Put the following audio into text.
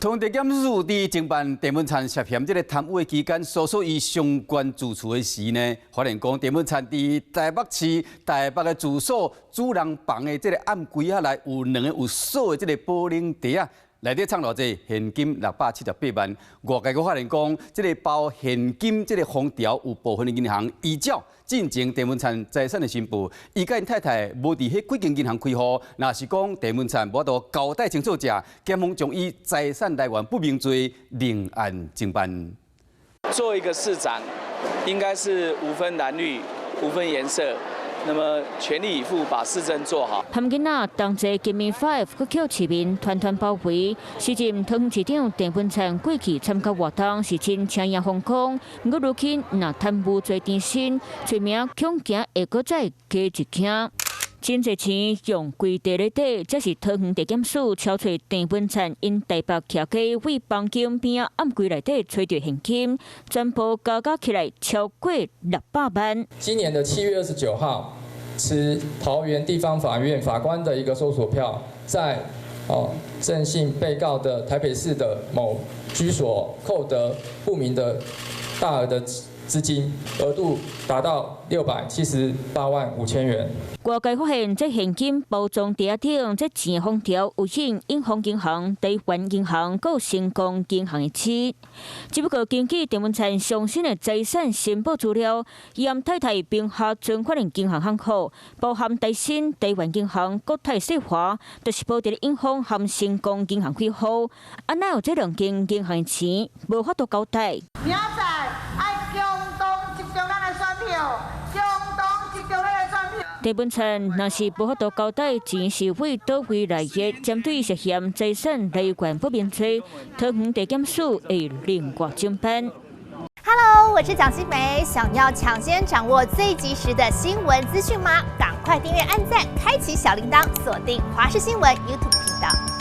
通地检署伫侦办郑文灿涉嫌这个贪污的期间，搜索伊相关住处的时呢，发现讲郑文灿伫台北市台北的住所主人房的这个暗柜仔内有2个有锁的这个保龄袋啊。 内底藏偌济现金678万，外界佫发现讲，这个包现金这个封条有部分的银行依照进行郑文灿财产的申报，伊甲因太太无伫迄几间银行开户，若是讲郑文灿无度交代清楚者，检方将伊财产来源不明罪另案侦办。做一个市长，应该是无分蓝绿、无分颜色。 那么全力以赴把市政做好。他们囡仔同齐 Give Me Five 搁叫市民团团包围。时任桃园市长郑文灿过去参加活动是真请仰风光，不过如今若贪污罪缠身，罪名恐惊会搁再加一惊。 真侪钱用规地咧底，这是桃园地检署敲找郑文灿因台北徛街为房间边仔暗柜内底找到现金，全部加起来超过600万。今年的7月29号，持桃园地方法院法官的一个搜索票，在郑姓被告的台北市的某居所扣得不明的大额的资金，额度达到678万5千元。 外界发现，这现金包装袋顶这钱封条有印永丰银行、台湾银行、还有成功银行的字。只不过根据郑文灿详细的财产申报资料，伊和太太并下存款的银行账户，包含台新、台湾银行、国泰世华，都是保伫永丰和成功银行开户。啊，哪有这2间银行的钱无法度交代？明仔载爱共同集中咱的选票，共同集中咱的选票。 郑文灿若是无法度交代钱是为倒位来的，针对涉嫌财产来源不明罪，桃园地检署会另外侦办。Hello， 我是蒋欣梅。想要抢先掌握最及时的新闻资讯吗？赶快订阅、按赞、开启小铃铛，锁定华视新闻 YouTube 频道。